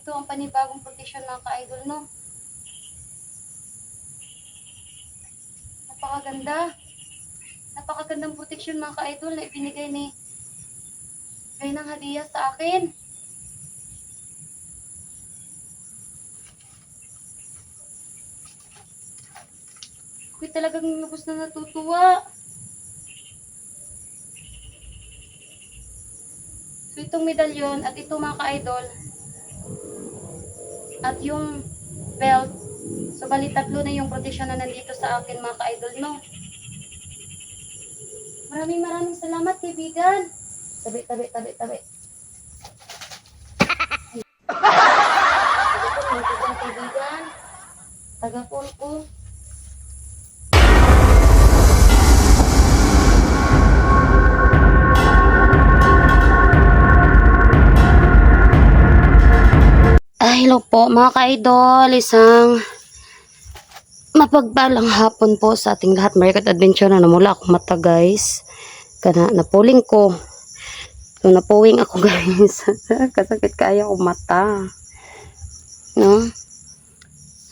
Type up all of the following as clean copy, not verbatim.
Ito ang panibagong protection mga ka-idol, no? Napakaganda. Napakagandang protection mga ka-idol na ibinigay ni Kay ng hadiah sa akin. Ako'y talagang lubos na natutuwa. So itong medalyon at ito mga ka-idol at yung belt, so bali tatlo na yung protection na nandito sa akin mga ka-idol, no? Maraming salamat, kaibigan. Tabi. Tabi ko, mga kaibigan. Taga-call ko. Hello po mga ka-idol, isang mapagpalang hapon po sa ating lahat. Marikat adventure na namula akong mata guys. Kana napuling ko. So napuwing ako guys. Kasakit kaya akong mata. No?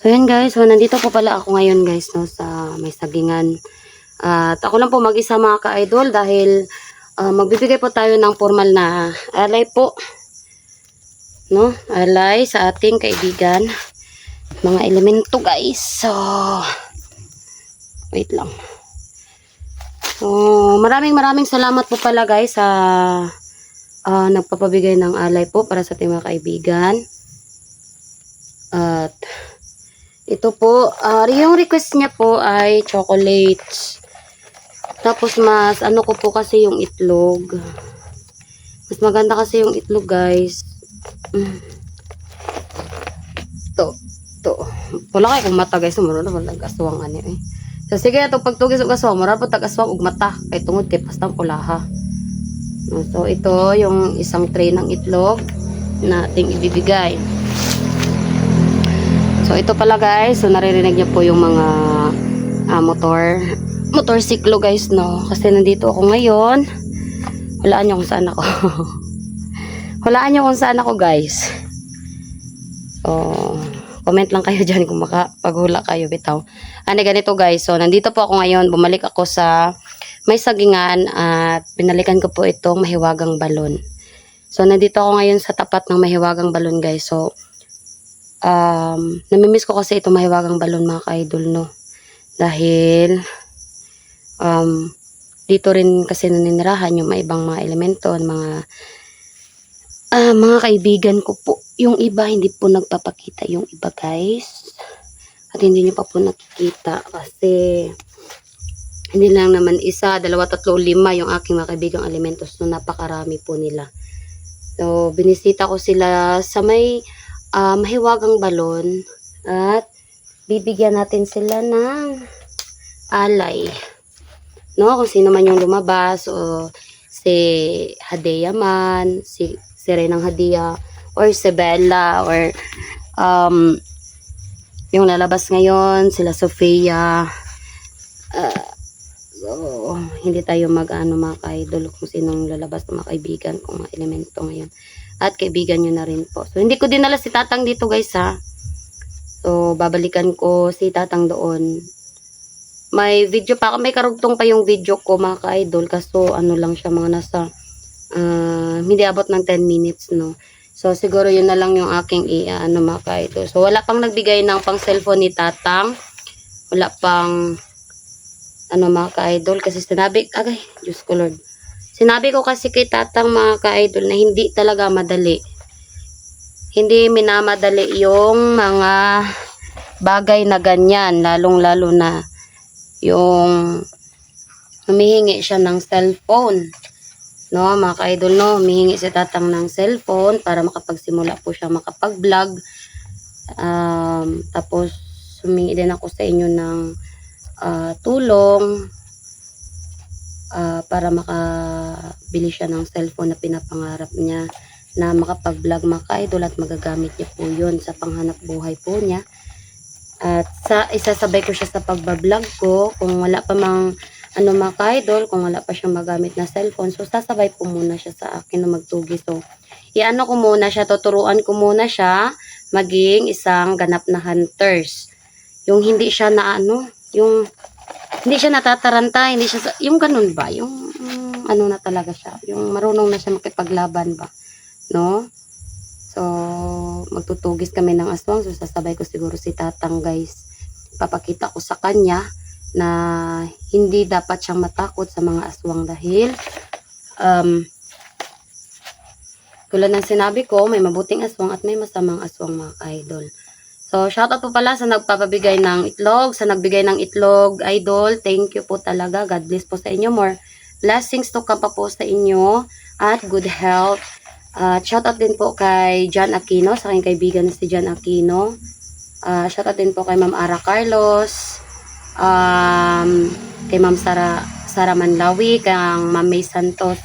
So yan guys, so nandito po pala ako ngayon guys, no, sa may sagingan. At ako lang po mag-isa mga ka-idol dahil magbibigay po tayo ng formal na alay po. No, alay sa ating kaibigan, mga elemento guys. So wait lang. So maraming salamat po pala guys sa nagpapabigay ng alay po para sa ating mga kaibigan. At ito po, yung request niya po ay chocolates. Tapos mas ano ko po kasi yung itlog. Mas maganda kasi yung itlog guys. To. Wala kayo kung mata guys, mura na wala aswang ani eh. So sige ato pagtugis og aswang, mura po tag aswang og mata kay tungod kay pastang pulaha. So ito yung isang tray ng itlog na ating ibibigay. So ito pala guys, so naririnig niyo po yung mga motorsiklo guys, no, kasi nandito ako ngayon. Walaan niyo kung saan ako. Walaan nyo kung saan ako guys. So, comment lang kayo dyan kung makapaghula kayo bitaw. Ganito guys. So, nandito po ako ngayon. Bumalik ako sa may sagingan at binalikan ko po itong mahiwagang balon. So, nandito ako ngayon sa tapat ng mahiwagang balon guys. So, namimiss ko kasi itong mahiwagang balon mga ka-idol, no. Dahil, dito rin kasi naninirahan yung mga ibang mga elemento, mga kaibigan ko po. Yung iba hindi po nagpapakita yung iba guys. At hindi nyo pa po nakikita kasi hindi lang naman isa, dalawa, tatlo, lima yung aking mga kaibigang elementos. So napakarami po nila. So binisita ko sila sa may mahiwagang balon at bibigyan natin sila ng alay. No, kung sino man yung lumabas o si Hadeya man, si Renang Hadia or si Bella or yung lalabas ngayon sila Sofia. So hindi tayo mga ka-idol kung sinong lalabas ng mga kaibigan kong mga elemento ngayon at kaibigan nyo na rin po. So hindi ko dinala si Tatang dito guys ha. So babalikan ko si Tatang doon. May video pa, may karugtong pa yung video ko mga ka-idol, kaso ano lang siya, mga nasa hindi abot ng 10 minutes, no. So siguro yun na lang yung aking mga ka-idol. So wala pang nagbigay ng pang cellphone ni Tatang. Wala pang mga ka-idol kasi sinabi, Diyos ko Lord. Sinabi ko kasi kay Tatang mga ka-idol na hindi talaga madali. Hindi minamadali yung mga bagay na ganyan, lalong-lalo na yung humihingi siya ng cellphone, no, mga ka-idol, no, humihingi si Tatang ng cellphone para makapagsimula po siya makapag-vlog. Tapos humingi din ako sa inyo ng tulong para makabili siya ng cellphone na pinapangarap niya na makapag-vlog mga ka-idol, at magagamit niya po yun sa panghanap buhay po niya. At isasabay ko siya sa pagbablog ko. Kung wala pa mga ka-idol, kung wala pa siyang magamit na cellphone, so sasabay po muna siya sa akin na magtugi. So iano ko muna siya, tuturuan ko muna siya maging isang ganap na hunters. Yung hindi siya na ano, yung hindi siya natataranta, hindi siya, yung ganun ba, yung ano na talaga siya, yung marunong na siya makipaglaban ba, no? So, magtutugis kami ng aswang, so sasabay ko siguro si Tatang guys. Papakita ko sa kanya na hindi dapat siyang matakot sa mga aswang dahil tulad ng sinabi ko, may mabuting aswang at may masamang aswang mga idol. So, shoutout po pala sa nagpapabigay ng itlog, sa nagbigay ng itlog, idol. Thank you po talaga. God bless po sa inyo. More blessings to come pa po sa inyo at good health. At shoutout din po kay John Aquino, sa aking kaibigan na si John Aquino. Shoutout din po kay Ma'am Ara Carlos, kay Ma'am Sara Manlawi, kay Ma'am May Santos.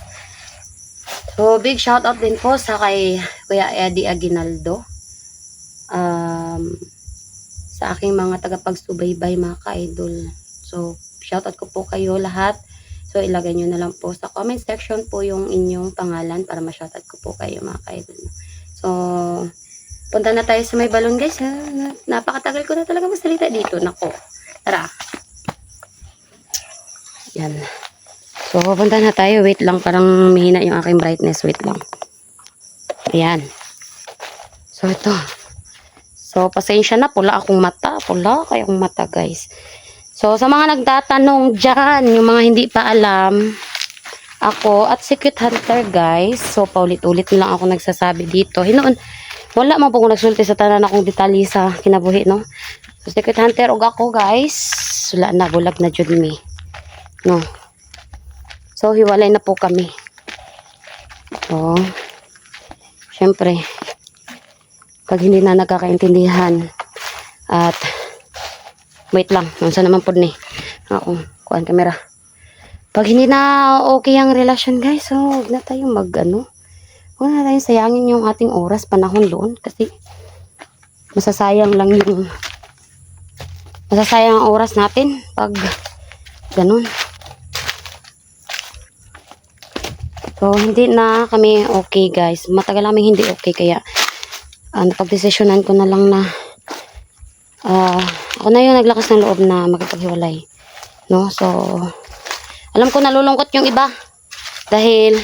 So, big shoutout din po sa kay Kuya Eddie Aguinaldo. Sa aking mga tagapagsubaybay mga ka-idol. So, shoutout ko po kayo lahat. So, ilagay nyo na lang po sa comment section po yung inyong pangalan para ma-shoutout ko po kayo mga ka-idol. So, punta na tayo sa may balon guys. Napakatagal ko na talaga magsalita dito. Nako. Tara. Yan. So, punta na tayo. Wait lang. Parang mahina yung aking brightness. Wait lang. Ayan. So, ito. So, pasensya na, pula akong mata. Pula kayong mata, guys. So, sa mga nagtatanong dyan, yung mga hindi pa alam, ako at Secret Hunter, guys. So, paulit-ulit lang ako nagsasabi dito. Hinoon, wala man po kung nagsulti sa tanan akong detalye sa kinabuhi, no? So, Secret Hunter, og ako, guys. Wala na, bulag na dyan mi. No? So, hiwalay na po kami. So, syempre, pag hindi na nagkakaintindihan at wait lang, nasa naman po ni ako, kuhaan kamera. Pag hindi na okay ang relasyon guys, so huwag na tayong huwag na tayong sayangin yung ating oras, panahon doon kasi masasayang ang oras natin pag ganun. So hindi na kami okay guys, matagal namin hindi okay, kaya napagdesisyonan ko na lang na ako na yung naglakas ng loob na magkapaghiwalay, no? So alam ko nalulungkot yung iba dahil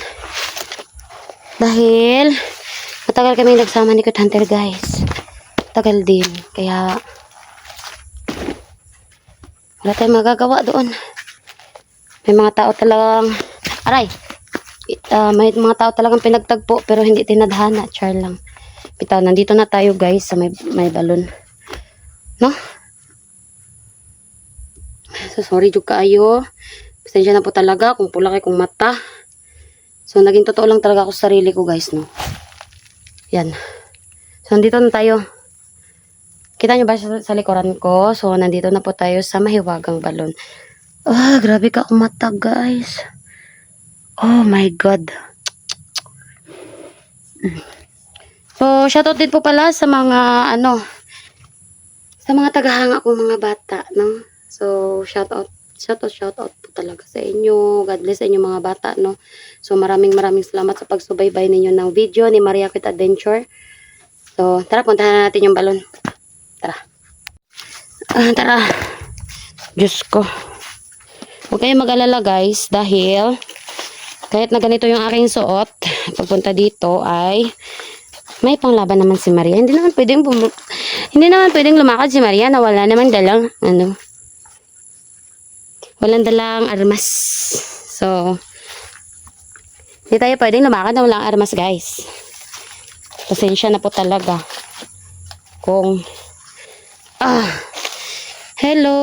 matagal kami nagsama ni Secret Hunter guys, tagal din, kaya wala tayong magagawa doon. May mga tao talagang may mga tao talagang pinagtagpo pero hindi tinadhana, char lang. Bitaw, nandito na tayo guys sa may balon. No? So, sorry jud kaayo. Pasensya na po talaga kung pula kay kong mata. So, naging totoo lang talaga ako sa sarili ko guys, no? Yan. So, nandito na tayo. Kita nyo ba sa likuran ko? So, nandito na po tayo sa mahiwagang balon. Grabe ka akong mata guys. Oh my God. So, shoutout din po pala sa mga sa mga tagahanga kong mga bata, no? So, shoutout po talaga sa inyo. God bless sa inyo mga bata, no? So, maraming salamat sa pagsubaybay ninyo ng video ni Maria Kit Adventure. So, tara, puntahan na natin yung balon. Tara. Tara. Diyos ko. Huwag kayong mag-alala guys, dahil kahit na ganito yung aking suot, pagpunta dito ay may panglaban naman si Maria. Hindi naman pwedeng lumakad si Maria na wala naman dalang walang dalang armas. So, hindi tayo pwedeng lumakad na walang armas guys. Pasensya na po talaga. Hello,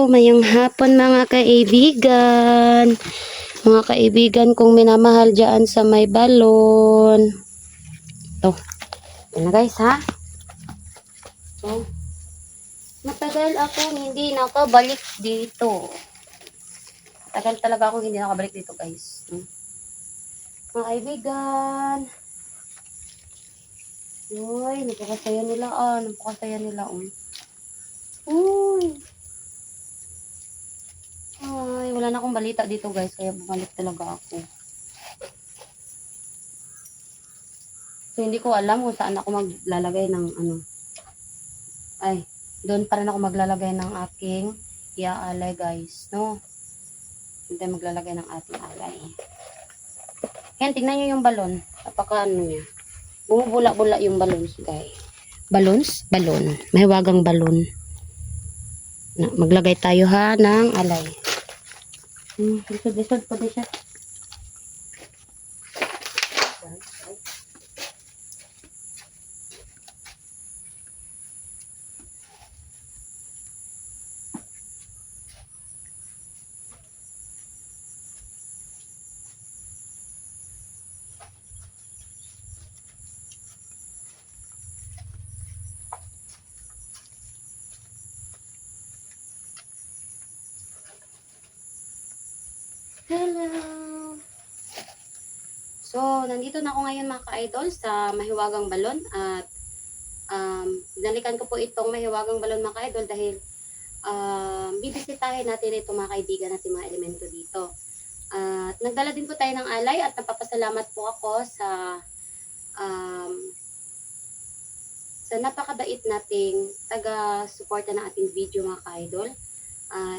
mayang hapon mga kaibigan. Mga kaibigan kong minamahal dyan sa may balon. Ito. Yan na guys ha. So, matagal akong hindi nakabalik dito. Matagal talaga akong hindi nakabalik dito guys. Mga kaibigan. Uy, napakasaya nila Uy. Ay, wala na akong balita dito guys, kaya bumalik talaga ako. So, hindi ko alam kung saan ako maglalagay ng ano. Ay, doon pa rin ako maglalagay ng aking iaalay guys, no? Hindi tayo maglalagay ng ating alay. Yan, tingnan nyo yung balon. Napaka ano niya. Bumubula-bula yung balons guys. Balons? Balon. Mahiwagang balon. Maglagay tayo ha ng alay. Lisod pa din siya. Hello! So, nandito na ako ngayon mga ka-idol sa mahiwagang balon at binalikan ko po itong mahiwagang balon mga ka-idol dahil bibisitahin natin itong mga kaibigan natin mga elemento dito. At nagdala din po tayo ng alay at napapasalamat po ako sa napakabait nating taga-suporta ng ating video mga ka-idol.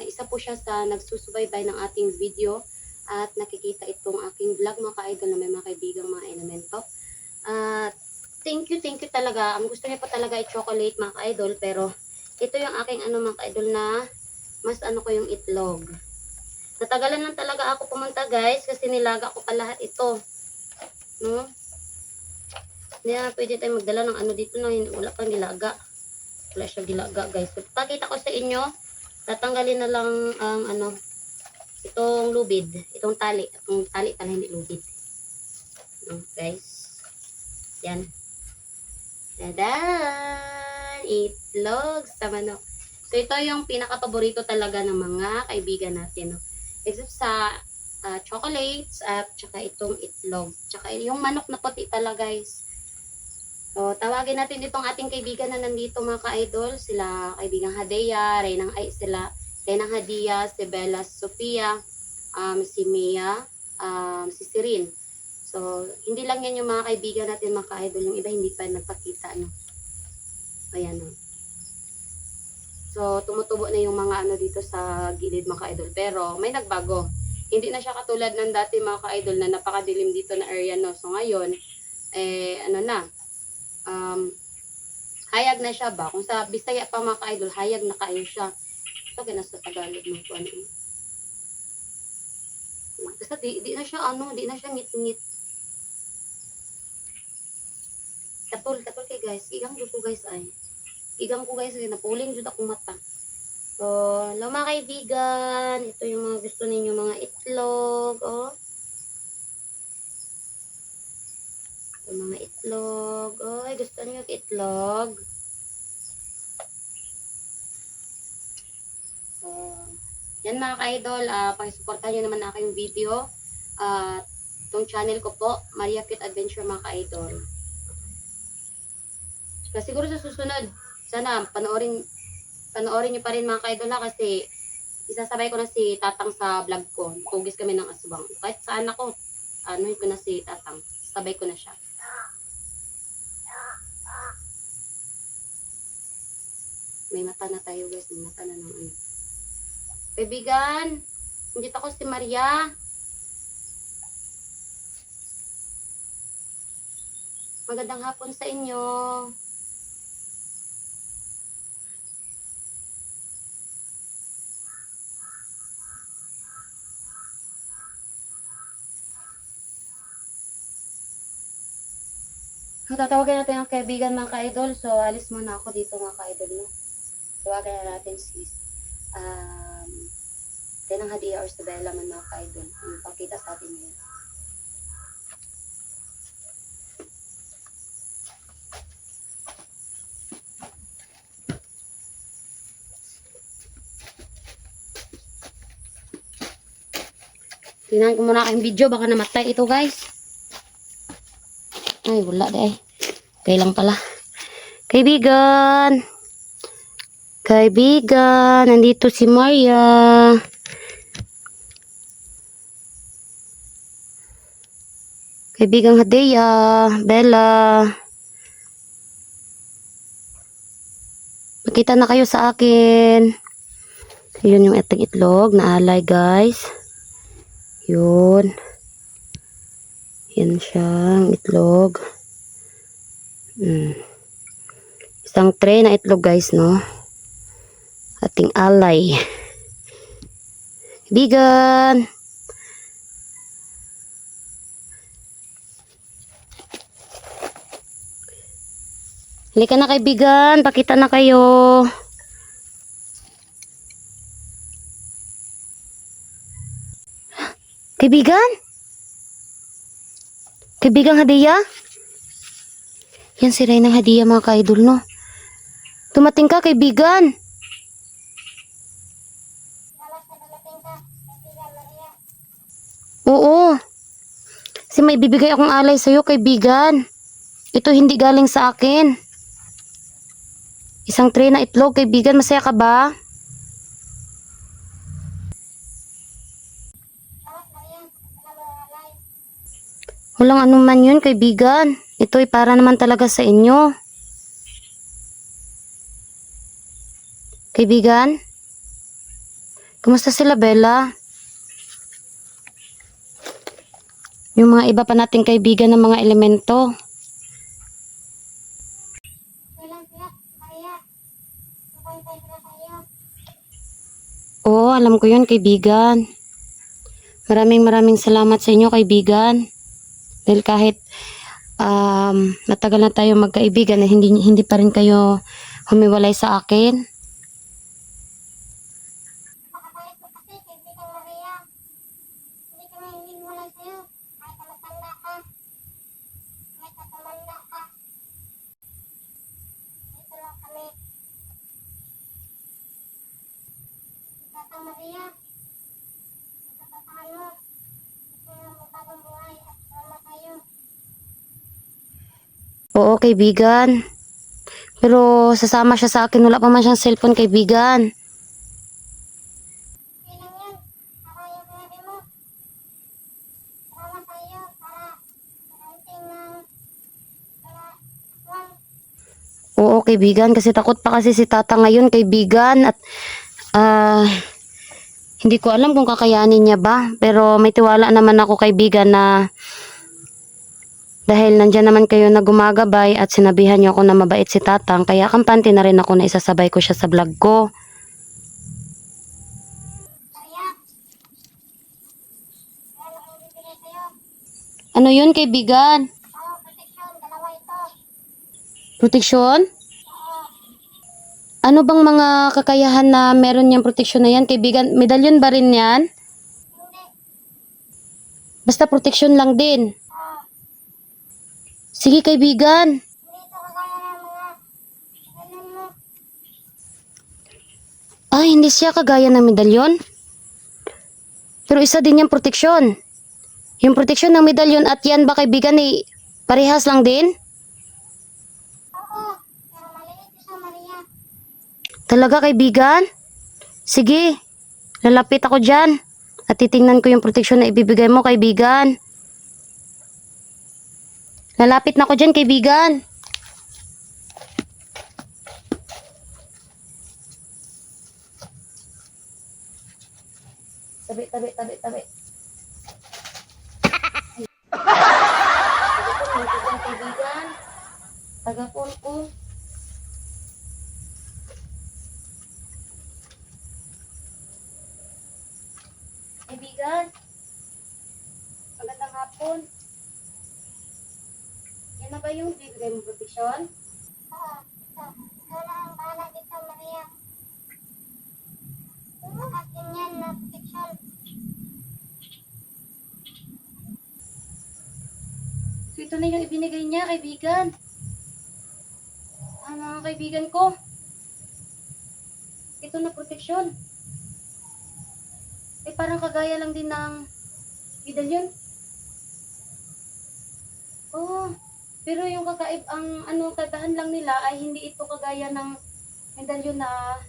Isa po siya sa nagsusubaybay ng ating video at nakikita itong aking vlog mga ka-idol na may mga kaibigang mga elemento. Thank you talaga. Ang gusto niya po talaga i-chocolate mga ka-idol, pero ito yung aking ano mga ka-idol na mas ano ko yung itlog. Natagalan lang talaga ako pumunta guys kasi nilaga ko pa lahat ito. No? Hindi na pwede tayo magdala ng ano dito na wala pang nilaga. Wala siya gilaga guys. So, pakita ko sa inyo, tatanggalin na lang ang ano, itong lubid, itong tali pala hindi lubid. No, guys. Yan. Tadan! Itlog sa manok. So, ito yung pinaka-paborito talaga ng mga kaibigan natin. No? Except sa chocolates at saka itong itlog. Tsaka yung manok na puti pala guys. So, tawagin natin itong ating kaibigan na nandito mga ka-idol. Sila kaibigang Hadeya, Reynang Hadia, si Bella Sofia, si Mia, si Sirin. So, hindi lang yan yung mga kaibigan natin mga ka-idol. Yung iba hindi pa nagpakita. No? Ayan. No? So, tumutubo na yung mga ano dito sa gilid mga ka-idol. Pero, may nagbago. Hindi na siya katulad ng dati mga ka-idol na napakadilim dito na area. No? So, ngayon, hayag na siya ba? Kung sa Bisaya pa mga ka-idol, hayag na kayo siya. So, nasa Tagalog ng kuwan. Basta di na siya ngit-ngit. Tapol kay guys. Igang ko guys ay. Napuling jud akong mata. So, hello mga kaibigan. Ito yung mga gusto ninyo mga itlog. Oh. Ito mga itlog. Oh, ay gusto niyo itlog. So, yan mga ka-idol, pakisuportahan nyo naman aking video. Itong channel ko po, Maria Cute Adventure mga ka-idol. Kasi siguro sa susunod, sana panoorin nyo pa rin mga ka-idol ha, kasi isasabay ko na si Tatang sa vlog ko. Tugis kami ng aswang. Kahit saan ako, ano ko na si Tatang. Sabay ko na siya. May mata na tayo guys, may mata na ng ano. Kaibigan, nandito ako si Maria. Magandang hapon sa inyo. Tatawagin natin ang kaibigan mga ka-idol. So, alis muna ako dito mga ka-idol. No? Tawagan na natin si Reynang Hadia or si Bella man mga ka-idol. Pakita sa atin ngayon. Tingnan ko muna aking video. Baka namatay ito guys. Ay, wala deh. Okay lang pala. Kaibigan, nandito si Maria. Kaibigang Hadeya, Bella. Makita na kayo sa akin. Yun yung ating itlog na alay, guys. Yun. Yan siyang itlog. Isang tray na itlog, guys, no? Ating alay. Kaibigan. Halika na, kaibigan. Pakita na kayo. Kaibigan? Kaibigang Hadeya? Yan si Reynang Hadeya, mga ka-idol, no? Tumating ka, kaibigan. Oo. Kasi may bibigay akong alay sa'yo, kaibigan. Ito hindi galing sa akin. Isang tray na itlog, kaibigan. Masaya ka ba? Walang anuman yun, kaibigan. Ito ay para naman talaga sa inyo. Kaibigan? Kumusta sila, Bella? Yung mga iba pa nating kaibigan ng mga elemento. Oo, alam ko yun, kaibigan. Maraming salamat sa inyo, kaibigan. Dahil kahit matagal na tayo magkaibigan, hindi pa rin kayo humiwalay sa akin. Oo, kaibigan. Pero sasama siya sa akin. Wala pa man siyang cellphone, kaibigan. Oo, kaibigan. Kasi takot pa kasi si tata ngayon, kaibigan. At hindi ko alam kung kakayanin niya ba. Pero may tiwala naman ako, kaibigan, na dahil nandyan naman kayo na gumagabay at sinabihan niyo ako na mabait si tatang, kaya kampante na rin ako na isasabay ko siya sa vlog ko. Ano yun, kaibigan? Proteksyon? Ano bang mga kakayahan na meron niyang proteksyon na yan, kaibigan? Medalyon ba rin yan? Basta proteksyon lang din. Sige, kaibigan. Hindi siya kagaya ng medalyon. Pero isa din yung proteksyon. Yung proteksyon ng medalyon at yan ba, kaibigan, parehas lang din? Talaga, kaibigan? Sige, lalapit ako dyan. At titingnan ko yung proteksyon na ibibigay mo, kaibigan. Lalapit na ako dyan, kaibigan. Tabi. Kaibigan. Taga-phone ko. Kaibigan. Magandang hapon. Yan na ba yung bibigay mong proteksyon? Oo. Wala ang bahala dito, Maria. Akin yan na proteksyon. So ito na yung ibinigay niya, kaibigan. Mga kaibigan ko. Ito na proteksyon. Parang kagaya lang din ng medalyon. Oh, pero yung kaibahan lang nila ay hindi ito kagaya ng medalyon na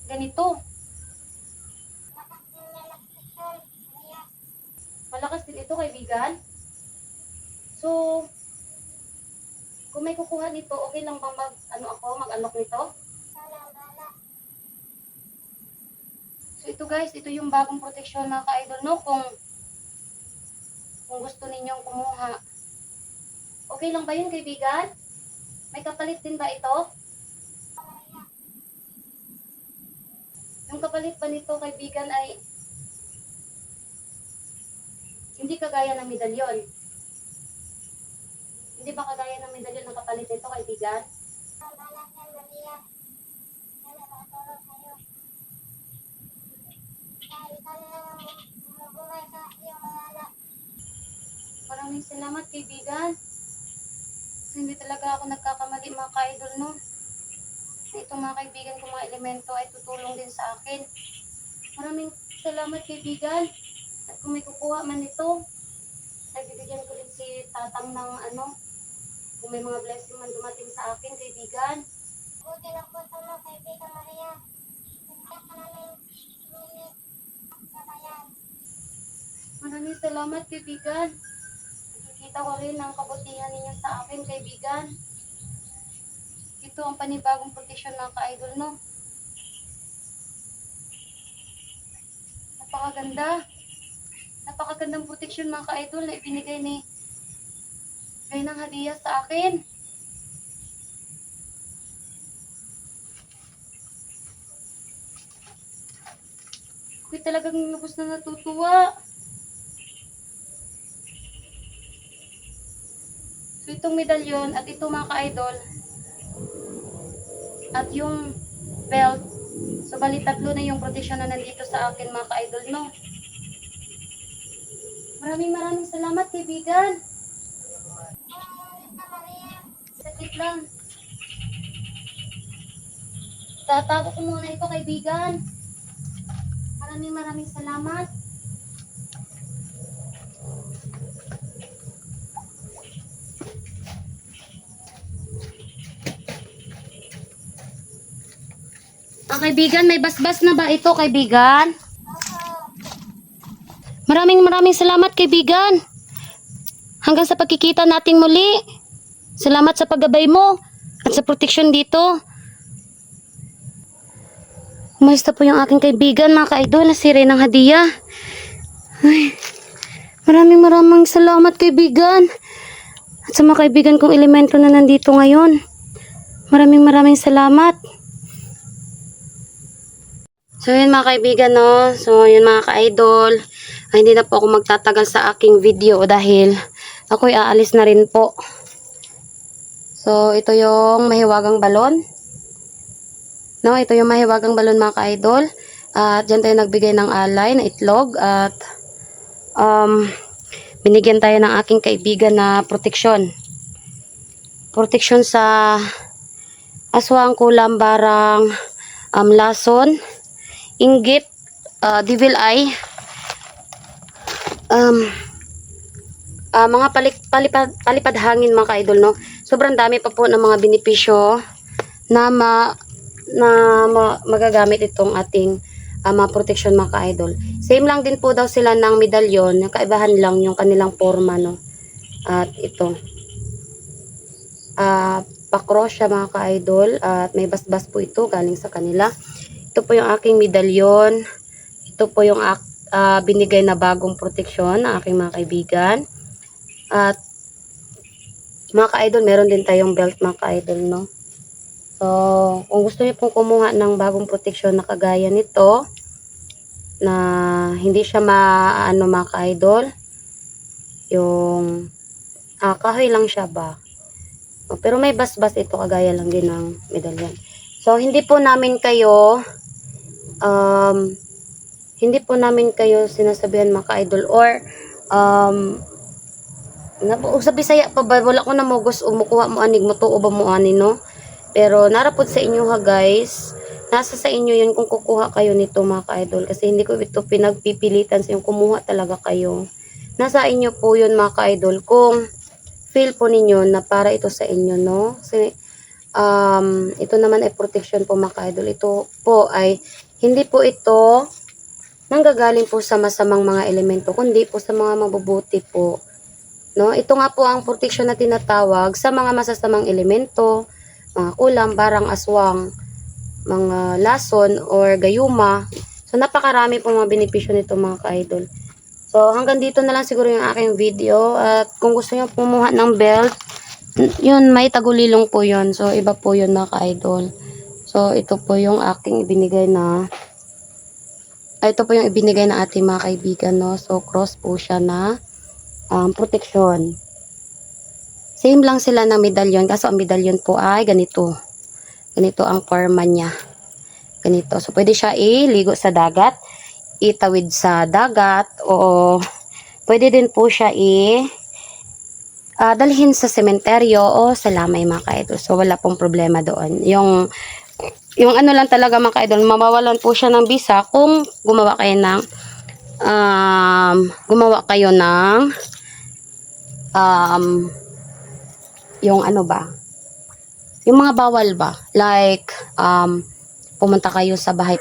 ganito. Malakas din ito, kaibigan. So, kung may kukuha nito, okay lang ba mag-unlock nito? So, ito guys, ito yung bagong proteksyon mga ka-idol, no? Kung gusto ninyong kumuha. Okay lang ba yun, kaibigan? May kapalit din ba ito? Yung kapalit ba nito, kaibigan, ay hindi kagaya ng medalyon. Hindi ba kagaya ng medalyon ng kapalit nito, kaibigan? Maraming salamat, kaibigan. So, hindi talaga ako nagkakamali, mga ka-idol, no? Na itong mga kaibigan ko, mga elemento, ay tutulong din sa akin. Maraming salamat, kaibigan. At kung may kukuha man ito, nagbibigyan ko rin si tatang ng kung may mga blessing man dumating sa akin, kaibigan. Buti lang po sa mga kaibigan, Maria. Maraming salamat, kaibigan. Nakikita ko rin ang kabutihan ninyo sa akin, kaibigan. Ito ang panibagong proteksyon ng ka-idol, no? Napakaganda. Napakagandang proteksyon mga ka-idol na ibinigay ni ng hadiah sa akin. Ako'y talagang lubos na natutuwa. So itong medalyon at ito mga ka-idol at yung belt, so bali tatlo na yung proteksyon na nandito sa akin mga ka-idol, no? Maraming salamat, kaibigan. Sakit lang. Tatago ko muna ito, kaibigan. Maraming salamat. Kaibigan, may basbas na ba ito, kaibigan? Maraming salamat, kaibigan. Hanggang sa pagkikita nating muli. Salamat sa paggabay mo at sa proteksyon dito. Umayos na po yung aking kaibigan, mga ka-idol, na si Renang hadiah. Ay, maraming salamat, kaibigan. At sa mga kaibigan kong elemento na nandito ngayon. Maraming salamat. So yun mga kaibigan, no? So yun mga ka-idol, hindi na po ako magtatagal sa aking video dahil ako'y aalis na rin po. So ito yung mahiwagang balon. No, ito yung mahiwagang balon mga ka-idol. At dyan tayo nagbigay ng alay na itlog at binigyan tayo ng aking kaibigan na proteksyon. Proteksyon sa aswang, kulam, barang, lason, inggit, devil eye, mga palipad hangin mga ka-idol, no? Sobrang dami pa po ng mga benepisyo na magagamit itong ating mga protection mga ka-idol. Same lang din po daw sila ng medalyon, kaibahan lang yung kanilang forma, no? At ito, pakros siya mga ka-idol at may basbas po ito galing sa kanila. Ito po yung aking medalyon. Ito po yung binigay na bagong proteksyon ng aking mga kaibigan. At mga ka-idol, meron din tayong belt mga ka-idol, no? So, kung gusto niyo pong kumuha ng bagong proteksyon na kagaya nito, na hindi siya mga ka-idol, yung kahoy lang siya ba? Pero may basbas ito, kagaya lang din ng medalyon. So, hindi po namin kayo sinasabihan mga ka-idol or sa Bisaya pa ba, wala ko na mogos umukuha mo anig mo to o ba mo ani, no? Pero narapod sa inyo ha guys, nasa sa inyo yun kung kukuha kayo nito mga ka-idol, kasi hindi ko ito pinagpipilitan sa yung kumuha talaga kayo. Nasa inyo po yun mga ka-idol kung feel po ninyo na para ito sa inyo, no? Kasi ito naman ay protection po mga ka-idol. Ito po ay hindi po ito nanggagaling po sa masamang mga elemento, kundi po sa mga mabubuti po No, ito nga po ang protection na tinatawag sa mga masasamang elemento, mga kulam, barang, aswang, mga lason or gayuma. So napakarami po mga benepisyo nito mga ka-idol. So hanggang dito na lang siguro yung aking video, at kung gusto niyo pumuha ng belt, yun, may tagulilong po yun. So iba po yun mga ka-idol. So ito po yung aking ibinigay na ito po yung ibinigay na ating mga kaibigan, no. So cross po siya na protection. Same lang sila ng medalyon, kaso ang medalyon po ay ganito. Ganito ang forma niya. Ganito. So pwede siya iligo sa dagat, itawid sa dagat, o pwede din po siya dalhin sa sementeryo o sa lamay mga ka-idol. So wala pong problema doon. Yung ano lang talaga mga ka-idol, mawawalan po siya ng bisa kung gumawa kayo ng yung ano ba, yung mga bawal ba, like pumunta kayo sa bahay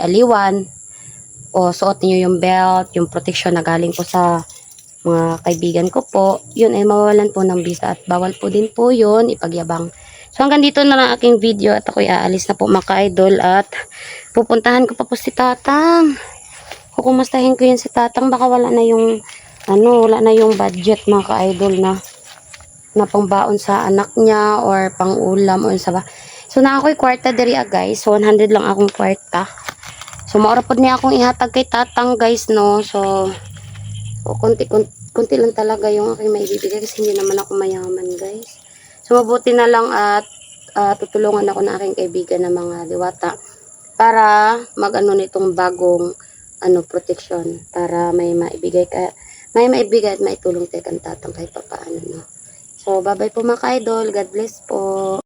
aliwan, o suot niyo yung belt, yung protection na galing po sa mga kaibigan ko po, yun ay mawawalan po ng visa, at bawal po din po yun ipagyabang. So hanggang dito na lang aking video, at ako'y aalis na po mga ka-idol, at pupuntahan ko pa po si Tatang. Kukumustahin ko yun si Tatang, baka wala na yung budget mga ka-idol na pangbaon sa anak niya or pang ulam o sa ba. So na ako'y kwarta diri guys. So 100 lang akong kwarta. So maura pod niya akong ihatag kay Tatang guys, no. So konti lang talaga yung aking maibibigay kasi hindi naman ako mayaman guys. So mabuti na lang at tutulungan ako ng aking kaibigan na mga diwata para mag-ano nitong bagong protection, para may maibigay at maitulong kay Tatang kahit papaano, no. So bye bye po mga ka-idol. God bless po.